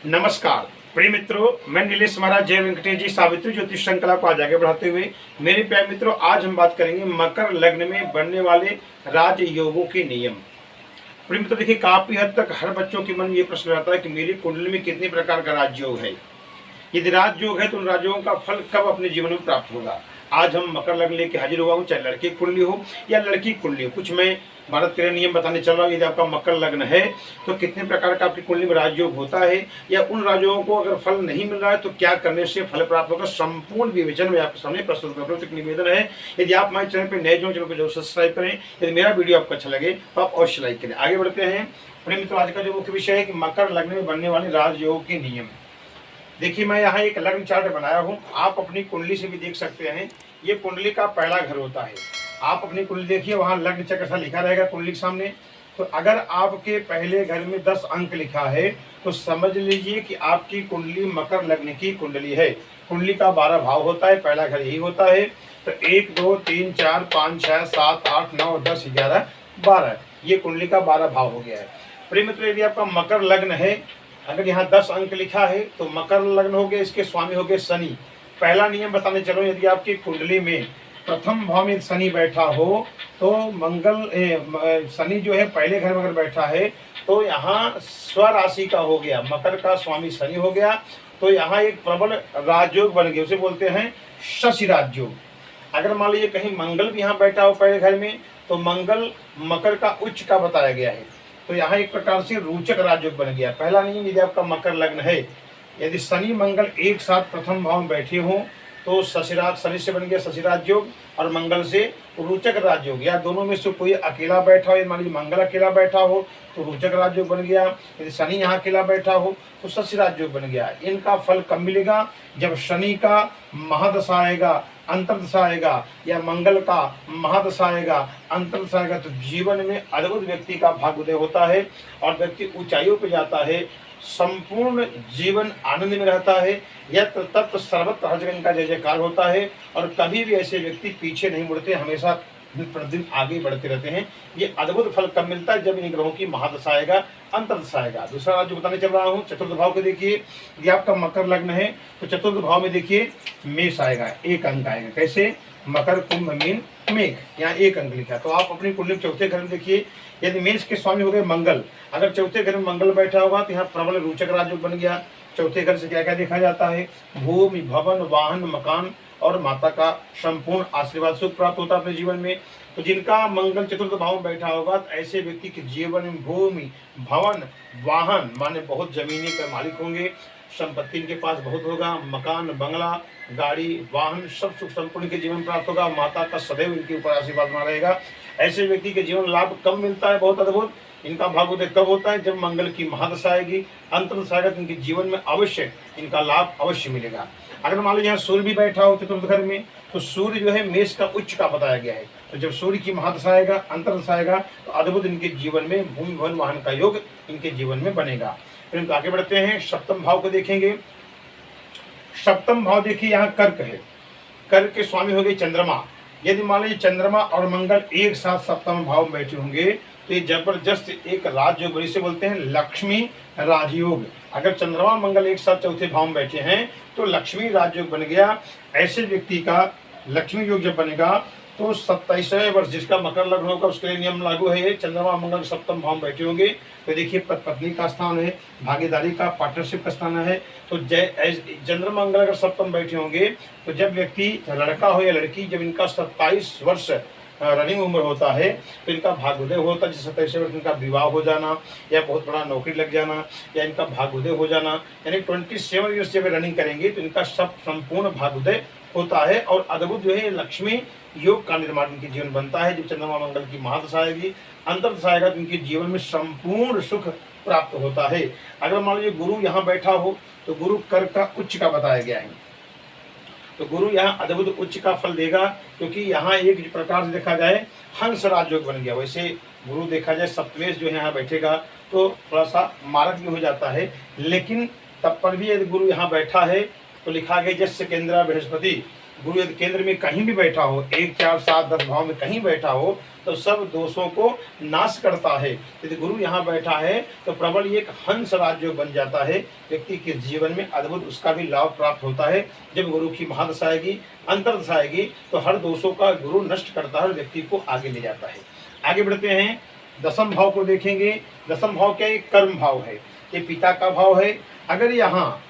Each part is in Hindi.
नमस्कार प्रिय मित्रों, मैं नीलेश महाराज जय वेंकटेश जी सावित्री ज्योतिष श्रृंखला को आज आगे बढ़ाते हुए मेरे प्यारे मित्रों, आज हम बात करेंगे मकर लग्न में बनने वाले राजयोगों के नियम। प्रिय मित्रों, देखिए काफी हद तक हर बच्चों के मन में ये प्रश्न रहता है कि मेरी कुंडली में कितने प्रकार का राजयोग है। यदि राजयोग है तो उन राजयोगों का फल कब अपने जीवन में प्राप्त होगा। आज हम मकर लग्न लेके हाजिर हुआ हूँ, चाहे लड़के की कुंडली हो या लड़की की कुंडली हो। कुछ मैं 12-13 नियम बताने चल रहा हूँ। यदि आपका मकर लग्न है तो कितने प्रकार का आपकी कुंडली में राजयोग होता है, या उन राजयोगों को अगर फल नहीं मिल रहा है तो क्या करने से फल प्राप्त होगा, संपूर्ण विवेचन में आपके सामने प्रस्तुत कर रहा हूँ। निवेदन है, यदि आप हमारे चैनल पर नए जो चैनल को जरूर सब्सक्राइब करें। यदि मेरा वीडियो आपको अच्छा लगे तो आप अवश्य लाइक करें। आगे बढ़ते हैं। प्रिय मित्रों, आज का जो मुख्य विषय है कि मकर लग्न में बनने वाले राजयोग के नियम। देखिए, मैं यहाँ एक लग्न चार्ट बनाया हूँ, आप अपनी कुंडली से भी देख सकते हैं। ये कुंडली का पहला घर होता है। आप अपनी कुंडली देखिए, वहाँ लग्न चक्र सा लिखा रहेगा कुंडली के सामने। तो अगर आपके पहले घर में 10 अंक लिखा है तो समझ लीजिए कि आपकी कुंडली मकर लग्न की कुंडली है। कुंडली का 12 भाव होता है, पहला घर यही होता है। तो 1 2 3 4 5 6 7 8 9 10 11 12, ये कुंडली का 12 भाव हो गया है। प्रिय मित्रों, यदि आपका मकर लग्न है, अगर यहाँ 10 अंक लिखा है तो मकर लग्न हो गया, इसके स्वामी हो गए शनि। पहला नियम बताने चलो, यदि आपकी कुंडली में प्रथम भाव में शनि बैठा हो तो शनि जो है पहले घर में अगर बैठा है तो यहाँ स्वराशि का हो गया, मकर का स्वामी शनि हो गया। तो यहाँ एक प्रबल राजयोग बन गया, उसे बोलते हैं शशि राजयोग। अगर मान लीजिए कहीं मंगल भी यहाँ बैठा हो पहले घर में तो मंगल मकर का उच्च का बताया गया है, तो यहाँ एक प्रकार से रोचक राजयोग बन गया। पहला नियम, यदि आपका मकर लग्न है, यदि शनि मंगल एक साथ प्रथम भाव में बैठे हों तो शनि से बन गया शशि राजयोग, और मंगल से रोचक राजयोग, या दोनों में से कोई अकेला बैठा हो। यदि मान लीजिए मंगल अकेला बैठा हो तो रोचक राजयोग बन गया, यदि शनि यहाँ अकेला बैठा हो तो शशि राजयोग बन गया। इनका फल कब मिलेगा, जब शनि का महादशा आएगा, अंतर्दशा आएगा, या मंगल का महादशा आएगा, अंतर्दशा आएगा, तो जीवन में अद्भुत व्यक्ति का भाग्योदय होता है और व्यक्ति ऊंचाइयों पर जाता है, संपूर्ण जीवन आनंद में रहता है। यह तत्व सर्वत्र हर जगह इनका जय जयकार होता है, और कभी भी ऐसे व्यक्ति पीछे नहीं मुड़ते, हमेशा दिन प्रतिदिन आगे बढ़ते रहते हैं। ये अद्भुत फल कब मिलता है, जब इन ग्रहों की महादशा आएगा, अंतर्दशा आएगा। दूसरा राज्य बताने चल रहा हूँ, चतुर्थ भाव को देखिए। यदि आपका मकर लग्न है तो चतुर्थ भाव में देखिए मेष आएगा, एक अंक आएगा। कैसे, मकर कुंभ मीन मेघ, यहाँ एक अंक लिखा। तो आप अपनी कुंडली में चौथे घर में देखिए, यदि मेष के स्वामी हो गए मंगल, अगर चौथे घर में मंगल बैठा होगा तो यहाँ प्रबल रोचक राजयोग बन गया। चौथे घर से क्या क्या देखा जाता है, भूमि भवन वाहन मकान और माता का संपूर्ण आशीर्वाद सुख प्राप्त होता है अपने जीवन में। तो जिनका मंगल चतुर्थ भाव में बैठा होगा तो ऐसे व्यक्ति के जीवन में भूमि भवन वाहन माने बहुत जमीनी के मालिक होंगे, संपत्ति इनके पास बहुत होगा, मकान बंगला गाड़ी वाहन सब सुख संपूर्ण के जीवन प्राप्त होगा। माता का सदैव इनके ऊपर आशीर्वाद बना रहेगा। ऐसे व्यक्ति के जीवन लाभ कब मिलता है, बहुत अद्भुत। इनका भाग्योदय कब होता है, जब मंगल की महादशा आएगी, अंतर्दशा आएगा, तो इनके जीवन में अवश्य इनका लाभ अवश्य मिलेगा। अगर मान लीजिए यहाँ सूर्य भी बैठा हो चतुर्थ घर में, तो सूर्य जो है मेष का उच्च का बताया गया है। तो जब सूर्य की महादशा आएगा, अंतर्दशा आएगा, तो अद्भुत इनके जीवन में भूमि भवन वाहन का योग इनके जीवन में बनेगा। फिर हम आगे बढ़ते हैं, सप्तम भाव को देखेंगे। सप्तम भाव देखिए, यहाँ कर्क है, कर्क के स्वामी हो गए चंद्रमा। यदि मान लीजिए चंद्रमा और मंगल एक साथ सप्तम भाव में बैठे होंगे तो ये जबरदस्त एक राजयोग, इसे बोलते हैं लक्ष्मी राजयोग। अगर चंद्रमा मंगल एक साथ चौथे भाव में बैठे हैं तो लक्ष्मी राजयोग बन गया। ऐसे व्यक्ति का लक्ष्मी योग जब बनेगा तो 27वें वर्ष जिसका मकर लग्न होगा उसके लिए नियम लागू है। चंद्रमा मंगल सप्तम भाव में बैठे होंगे तो देखिए पत्नी का स्थान है, भागीदारी का पार्टनरशिप का स्थान है। तो चंद्रमा मंगल अगर सप्तम बैठे होंगे तो जब व्यक्ति लड़का हो या लड़की, जब इनका 27 वर्ष रनिंग उम्र होता है तो इनका भाग्योदय होता है। 27 वर्ष इनका विवाह हो जाना, या बहुत बड़ा नौकरी लग जाना, या इनका भाग्योदय हो जाना, यानी 27 ईयर्स जब रनिंग करेंगे तो इनका सब संपूर्ण भाग्योदय होता है। और अद्भुत जो है लक्ष्मी योग का निर्माण इनके जीवन बनता है। जब चंद्रमा मंगल की महादशा आएगी, अंतर्दशा आएगा, तो इनके जीवन में संपूर्ण सुख प्राप्त होता है। अगर मान लीजिए गुरु यहाँ बैठा हो तो गुरु कर्क का उच्च का बताया गया है, तो गुरु यहाँ अद्भुत उच्च का फल देगा, क्योंकि यहाँ एक प्रकार से देखा जाए हंस राजयोग बन गया। वैसे गुरु देखा जाए सप्तमेश जो है यहाँ बैठेगा तो थोड़ा सा मारक भी हो जाता है, लेकिन तब पर भी यदि गुरु यहाँ बैठा है तो लिखा गया जस्य केंद्र बृहस्पति, गुरु यदि केंद्र में कहीं भी बैठा हो, 1, 4, 7, 10 भाव में कहीं बैठा हो तो सब दोषों को नाश करता है। यदि गुरु यहाँ बैठा है तो प्रबल एक हंस राज्य बन जाता है। व्यक्ति के जीवन में अद्भुत उसका भी लाभ प्राप्त होता है। जब गुरु की महादशा आएगी, अंतर्दशा आएगी तो हर दोषों का गुरु नष्ट करता है और व्यक्ति को आगे ले जाता है। आगे बढ़ते हैं, दसम भाव को देखेंगे। दसम भाव क्या है? कर्म भाव है, ये पिता का भाव है। अगर यहाँ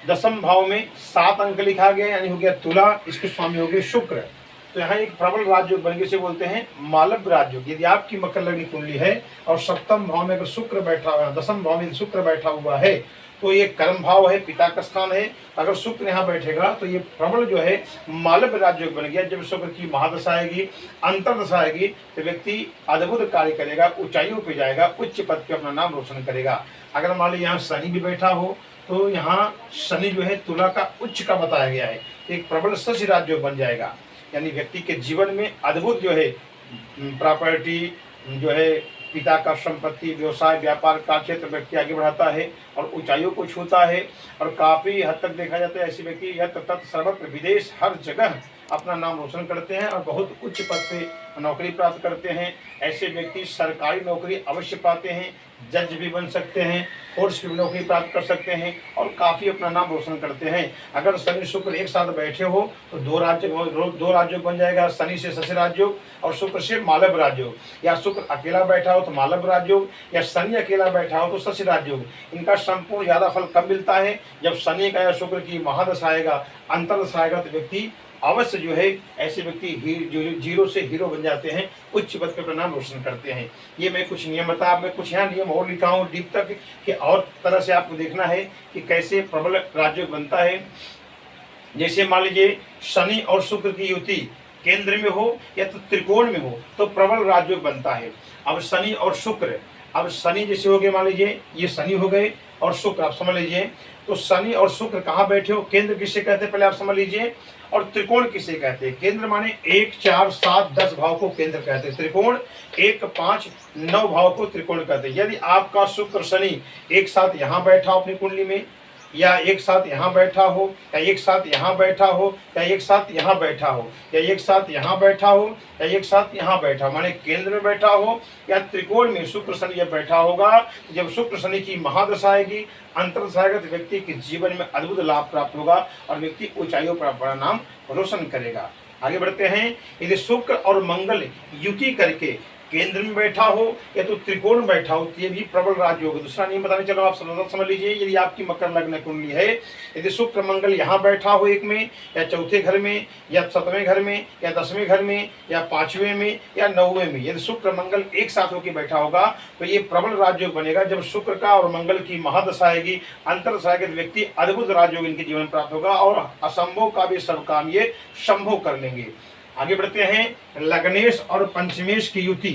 दसम भाव में 7 अंक लिखा गया यानी हो गया तुला, इसके स्वामी हो गए शुक्र, तो यहाँ एक प्रबल राजयोग बन गए, से बोलते हैं मालव राजयोग। यदि आपकी मकर लग्न कुंडली है और सप्तम भाव में अगर शुक्र बैठा हुआ है, दसम भाव में शुक्र बैठा हुआ है तो ये कर्म भाव है, पिता का स्थान है। अगर शुक्र यहाँ बैठेगा तो ये प्रबल जो है मालव राजयोग बन गया। जब शुक्र की महादशा आएगी, अंतर्दशा आएगी तो व्यक्ति अद्भुत कार्य करेगा, ऊंचाइयों पे जाएगा, उच्च पद पे अपना नाम रोशन करेगा। अगर मान लीजिए यहाँ शनि भी बैठा हो तो यहाँ शनि जो है तुला का उच्च का बताया गया है, एक प्रबल शशि राजयोग बन जाएगा। यानी व्यक्ति के जीवन में अद्भुत जो है प्रॉपर्टी जो है, पिता का संपत्ति, व्यवसाय, व्यापार का क्षेत्र व्यक्ति आगे बढ़ाता है और ऊंचाइयों को छूता है। और काफ़ी हद तक देखा जाता है ऐसे व्यक्ति यत्र तत्र सर्वत्र विदेश हर जगह अपना नाम रोशन करते हैं और बहुत उच्च पद पे नौकरी प्राप्त करते हैं। ऐसे व्यक्ति सरकारी नौकरी अवश्य पाते हैं, जज भी बन सकते हैं, फोर्स की भी नौकरी प्राप्त कर सकते हैं और काफ़ी अपना नाम रोशन करते हैं। अगर शनि शुक्र एक साथ बैठे हो तो दो राज्य बन जाएगा, शनि से शशि राज्योग और शुक्र से मालव राज्योग, या शुक्र अकेला बैठा हो तो मालव राज्योग या शनि अकेला बैठा हो तो शशि राज्योग। इनका संपूर्ण ज़्यादा फल कब मिलता है? जब शनि का या शुक्र की महादशा आएगा, अंतर्दशा आएगा तो व्यक्ति अवश्य जो है ऐसे व्यक्ति जीरो से हीरो बन जाते हैं, उच्च पद पर नाम रोशन करते हैं। ये मैं कुछ नियम बता, मैं कुछ यहाँ नियम और लिखा हूँ डीप तक कि और तरह से आपको देखना है कि कैसे प्रबल राज्य बनता है। जैसे मान लीजिए शनि और शुक्र की युति केंद्र में हो या तो त्रिकोण में हो तो प्रबल राज्य बनता है। अब शनि और शुक्र, अब शनि जैसे हो गए, मान लीजिए ये शनि हो गए और शुक्र, आप समझ लीजिए तो शनि और शुक्र कहाँ बैठे हो? केंद्र किसे कहते हैं पहले आप समझ लीजिए, और त्रिकोण किसे कहते हैं? केंद्र माने 1, 4, 7, 10 भाव को केंद्र कहते हैं। त्रिकोण 1, 5, 9 भाव को त्रिकोण कहते हैं। यदि आपका शुक्र शनि एक साथ यहाँ बैठा हो अपनी कुंडली में, या एक साथ यहाँ बैठा हो, या एक साथ यहाँ बैठा हो, या एक साथ यहाँ बैठा हो, या एक साथ यहाँ बैठा हो, या एक साथ यहाँ बैठा, माने केंद्र में बैठा हो या त्रिकोण में शुक्र शनि जब बैठा होगा, जब शुक्र शनि की महादशा आएगी, अंतर्दशा आएगा तो व्यक्ति के जीवन में अद्भुत लाभ प्राप्त होगा और व्यक्ति ऊंचाइयों पर अपना नाम रोशन करेगा। आगे बढ़ते हैं, यदि शुक्र और मंगल युति करके केंद्र में बैठा हो या तो त्रिकोण में बैठा हो तो ये भी प्रबल राज्य होगा। दूसरा नियम बताने चलो, आप समझ लीजिए। यदि आपकी मकर लग्न कुंडली है, यदि शुक्र मंगल यहाँ बैठा हो एक में या चौथे घर में या 7वें घर में या 10वें घर में या 5वें में या 9वें में, यदि शुक्र मंगल एक साथ होकर बैठा होगा तो ये प्रबल राजयोग बनेगा। जब शुक्र का और मंगल की महादशा आएगी, अंतर्दशा आएगी तो व्यक्ति अद्भुत राजयोग इनके जीवन प्राप्त होगा और असंभव का भी सब काम ये संभव कर लेंगे। आगे बढ़ते हैं, लग्नेश और पंचमेश की युति।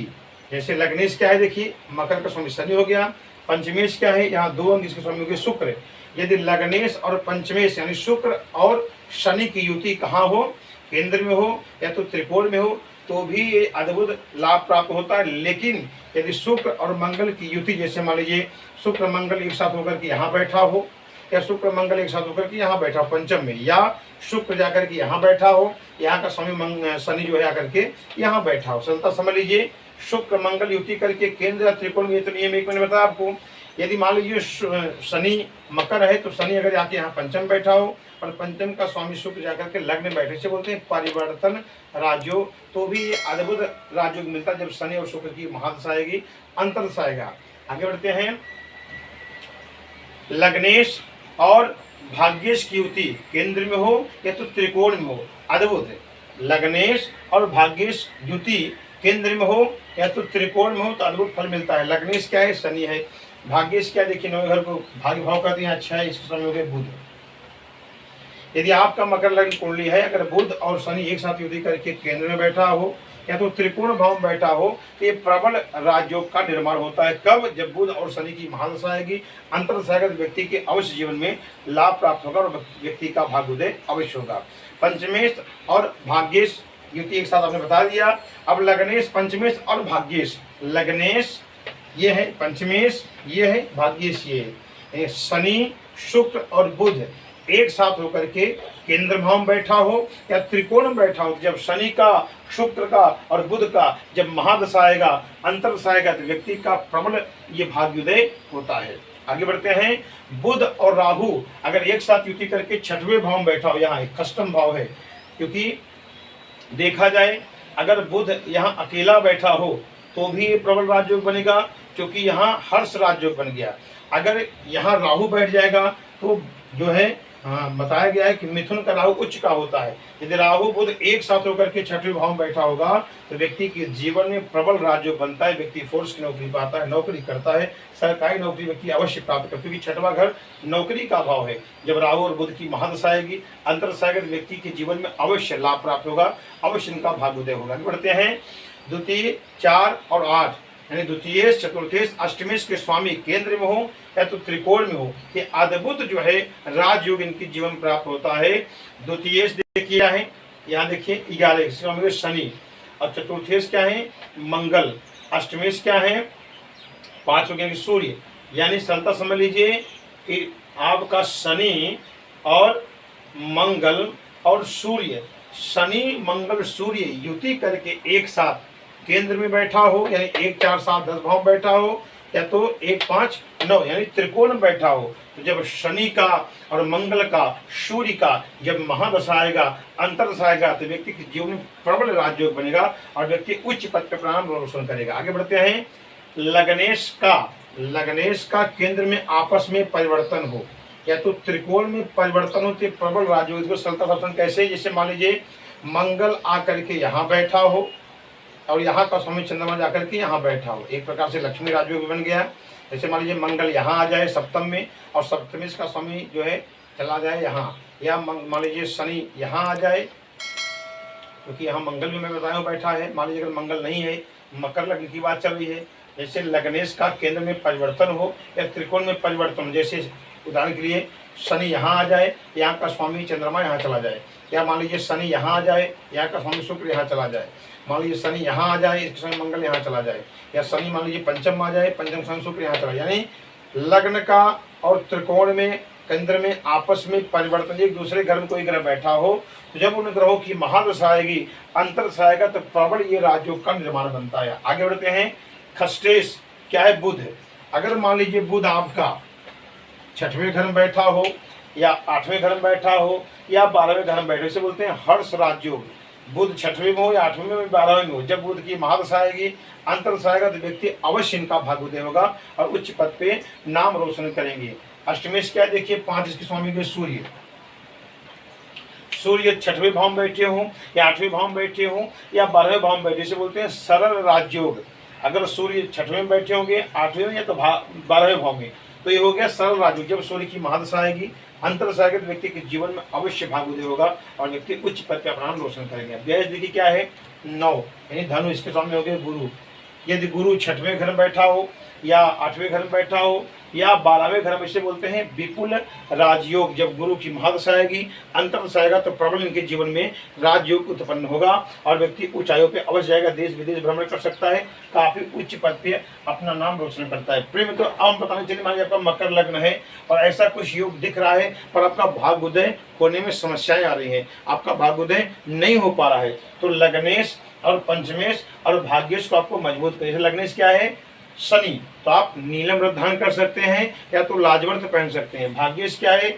जैसे लग्नेश क्या है, देखिए मकर का स्वामी शनि हो गया, पंचमेश क्या है, यहाँ 2 अंक इसके स्वामी हो गए शुक्र। यदि लग्नेश और पंचमेश यानी शुक्र और शनि की युति कहाँ हो, केंद्र में हो या तो त्रिकोण में हो तो भी ये अद्भुत लाभ प्राप्त होता है। लेकिन यदि शुक्र और मंगल की युति, जैसे मान लीजिए शुक्र मंगल एक साथ होकर के यहाँ बैठा हो या शुक्र मंगल एक साथ होकर के यहाँ बैठा हो पंचम में, या शुक्र जाकर के यहाँ बैठा हो, यहाँ का स्वामी शनि जो है आकर के यहाँ बैठा हो, संता समझ लीजिए। शुक्र मंगल युति करके केंद्र या त्रिकोण में, तो नियम एक मैंने बताया आपको। यदि मान लीजिए शनि मकर है तो शनि अगर आके यहाँ पंचम बैठा हो और पंचम का स्वामी शुक्र जाकर के लग्न में बैठे, से बोलते हैं परिवर्तन राजयोग, तो भी ये अद्भुत राजयोग मिलता है जब शनि और शुक्र की महादशा आएगी, अंतर्दशा आएगा। आगे बढ़ते हैं, लग्नेश और भाग्येश की युति केंद्र में हो या तो त्रिकोण में हो, अद्भुत है। लग्नेश और भाग्येश युति केंद्र में हो या तो त्रिकोण में हो तो अद्भुत फल मिलता है। लग्नेश क्या है, शनि है। भाग्येश क्या, देखिए 9वें घर को भाग्य भाव कहते हैं, अच्छा है, इसके समय हो गए बुध। यदि आपका मकर लग्न कुंडली है, अगर बुध और शनि एक साथ युति करके केंद्र में बैठा हो या तो त्रिकोण भाव में बैठा हो तो ये प्रबल राजयोग का निर्माण होता है। कब? जब बुध और शनि की महादशा आएगी, अंतर्दशा आएगा तो व्यक्ति के अवश्य जीवन में लाभ प्राप्त होगा और व्यक्ति का भाग्योदय अवश्य होगा। पंचमेश और भाग्येश युति एक साथ आपने बता दिया। अब लग्नेश, पंचमेश और भाग्येश, लग्नेश ये है, पंचमेश ये है, भाग्येश ये है। शनि, शुक्र और बुध एक साथ होकर के केंद्र भाव में बैठा हो या त्रिकोण में बैठा हो, जब शनि का, शुक्र का और बुध का जब महादशा आएगा, अंतरदशा आएगा, तो व्यक्ति का प्रबल ये भाग्योदय होता है। आगे बढ़ते हैं। बुध और राहु अगर एक साथ युति करके छठवें भाव में बैठा हो, यहाँ एक कष्टम भाव है, क्योंकि देखा जाए अगर बुध यहाँ अकेला बैठा हो तो भी ये प्रबल राजयोग बनेगा, क्योंकि यहाँ हर्ष राजयोग बन गया। अगर यहाँ राहु बैठ जाएगा तो जो है बताया गया है कि मिथुन का राहु उच्च का होता है। यदि राहु बुध एक साथ होकर के छठवें भाव में बैठा होगा तो व्यक्ति के जीवन में प्रबल राजयोग बनता है, व्यक्ति फोर्स की नौकरी पाता है, नौकरी करता है, सरकारी नौकरी व्यक्ति अवश्य प्राप्त करता है, क्योंकि छठवां घर नौकरी का भाव है। जब राहु और बुध की महादशा आएगी, अंतरदशा आएगी, तो व्यक्ति के जीवन में अवश्य लाभ प्राप्त होगा, अवश्य इनका भाग्योदय होगा। बढ़ते हैं। द्वितीय, 4 और 8 यानी द्वितीय, चतुर्थेश, अष्टमेश के स्वामी केंद्र में हो या तो त्रिकोण में हो, ये अद्भुत जो है राजयोग इनकी जीवन प्राप्त होता है। द्वितीय देखिए क्या है, यहाँ देखिए 11 स्वामी शनि, और चतुर्थेश क्या है, मंगल, अष्टमेश क्या है, 5 सूर्य। यानी संता समझ लीजिए कि आपका शनि और मंगल और सूर्य, शनि मंगल सूर्य युति करके एक साथ केंद्र में बैठा हो, यानी 1 4 7 10 भाव बैठा हो, या तो 1 5 9 यानी त्रिकोण में बैठा हो। तो जब शनि का और मंगल का, सूर्य का जब महादशा आएगा, अंतरदशा आएगा, तो व्यक्ति के जीवन में प्रबल राजयोग बनेगा और व्यक्ति उच्च पद पर प्राण रोशन करेगा। आगे बढ़ते हैं। लग्नेश का केंद्र में आपस में परिवर्तन हो या तो त्रिकोण में परिवर्तन हो, तो प्रबल राजयोग को सलता शासन कैसे, जैसे मान लीजिए मंगल आकर के यहाँ बैठा हो और यहाँ का स्वामी चंद्रमा जाकर के यहाँ बैठा हो, एक प्रकार से लक्ष्मी राजयोग बन गया। जैसे मान लीजिए मंगल यहाँ आ जाए सप्तम में और सप्तमेश का स्वामी जो है चला जाए यहाँ, या मान लीजिए शनि यहाँ आ जाए, क्योंकि यहाँ मंगल भी मैं बताया बैठा है। मान लीजिए अगर मंगल नहीं है, मकर लग्न की बात चल रही है, जैसे लग्नेश का केंद्र में परिवर्तन हो या त्रिकोण में परिवर्तन हो, जैसे उदाहरण के लिए शनि यहाँ आ जाए, यहाँ का स्वामी चंद्रमा यहाँ चला जाए, या मान लीजिए शनि यहाँ आ जाए, यहाँ का स्वामी शुक्र यहाँ चला जाए, मान लीजिए शनि यहाँ आ जाए, इसके समय मंगल यहाँ चला जाए, या शनि मान लीजिए पंचम आ जाए, पंचम स्वामी शुक्र यहाँ चला जाए। यानी लग्न का और त्रिकोण में केंद्र में आपस में परिवर्तन, एक दूसरे घर में कोई ग्रह बैठा हो, तो जब उन ग्रहों की महादशा आएगी, अंतरदशा आएगा, तो प्रबल ये राजयोग का निर्माण बनता है। आगे बढ़ते हैं। खष्टेश क्या है, बुध। अगर मान लीजिए बुध आपका छठवें घर में बैठा हो या 8वें घर में बैठा हो या 12वें घर में बैठे, इसे बोलते हैं हर्ष राजयोग। बुध छठवें में हो या 8वें में 12वें में हो, जब बुध की महादशा आएगी, अंतरदशा आएगा, तो व्यक्ति अवश्य इनका भाग्योदय होगा और उच्च पद पे नाम रोशन करेंगे। अष्टमेश क्या देखिए, 5 इसके स्वामी के सूर्य, सूर्य छठवें भाव में बैठे हों या 8वें भाव में बैठे हों या 12वें भाव में बैठे, इसे बोलते हैं सरल राजयोग। अगर सूर्य छठवें में बैठे होंगे, 8वें में या तो 12वें भाव में, तो ये हो गया सरल राजयोग। जब सूर्य की महादशा आएगी, अंतरदशा आएगी, तो व्यक्ति के जीवन में अवश्य भाग्योदय होगा और व्यक्ति उच्च पद पे अपना नाम रोशन करेंगे। व्यय देखिए क्या है, 9 यानी धनु, इसके सामने हो गए गुरु। यदि गुरु छठवें घर में बैठा हो या 8वें घर में बैठा हो या 12वें घर में, इसे बोलते हैं विपुल राजयोग। जब गुरु की महादशा आएगी, अंतरदशा आएगा, तो प्रबल इनके जीवन में राजयोग उत्पन्न होगा और व्यक्ति ऊंचाइयों पे अवश्य जाएगा, देश विदेश भ्रमण कर सकता है, काफी उच्च पद पे अपना नाम रोशन करता है। प्रेम तो अब बताने चलिए, मान लीजिए आपका मकर लग्न है और ऐसा कुछ योग दिख रहा है पर आपका भाग्योदय होने में समस्याएं आ रही है, आपका भाग्योदय नहीं हो पा रहा है, तो लग्नेश और पंचमेश और भाग्येश को आपको मजबूत करें। लग्नेश क्या है, शनि, तो आप नीलम रत्न धारण कर सकते हैं या तो लाजवर्त पहन सकते हैं। भाग्येश क्या है,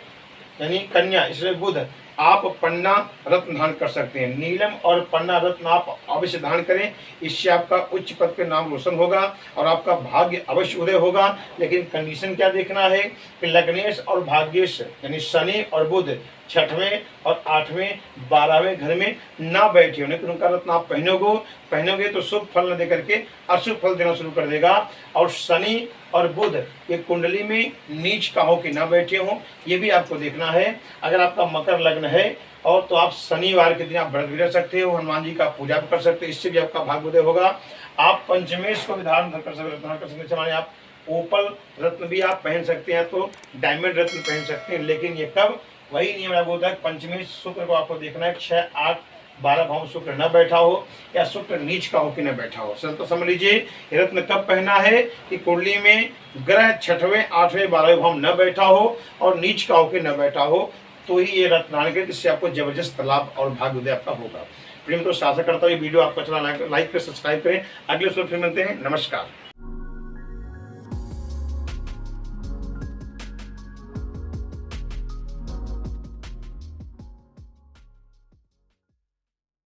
यानी कन्या, इसलिए बुध, आप पन्ना रत्न धारण कर सकते हैं। नीलम और पन्ना रत्न आप अवश्य धारण करें, इससे आपका उच्च पद पे नाम रोशन होगा और आपका भाग्य अवश्य उदय होगा। लेकिन कंडीशन क्या देखना है कि लग्नेश और भाग्येश यानी शनि और बुध छठवें और 8वें 12वें घर में ना बैठे हो, लेकिन उनका रत्न आप पहनोगे तो शुभ फल न देकर के अशुभ फल देना शुरू कर देगा। और शनि और बुध ये कुंडली में नीच का हो कि ना बैठे हो, ये भी आपको देखना है। अगर आपका मकर लग्न है और तो आप शनिवार के दिन आप व्रत भी रख सकते हो, हनुमान जी का पूजा भी कर सकते हो, इससे भी आपका भाग्योदय होगा। आप पंचमेश को भी धारण कर सकते हैं, आप ओपल रत्न भी आप पहन सकते हैं, तो डायमंड रत्न पहन सकते हैं, लेकिन ये कब, वही नियम लागू होता है। पंचमेश शुक्र को आपको देखना है, 6 8 12 भाव शुक्र न बैठा हो या शुक्र नीच का हो कि न बैठा हो। सर तो समझ लीजिए रत्न कब पहना है कि कुंडली में ग्रह छठवें 8वें 12वें भाव न बैठा हो और नीच का हो कि न बैठा हो, तो ही ये रथ धारण करें, इससे आपको जबरदस्त लाभ और भाग्योदय आपका होगा। प्रिय मित्रों, आशा करता हूँ ये वीडियो आपको अच्छा लगा, लाइक करें, सब्सक्राइब करें। अगले फिर मिलते हैं। नमस्कार।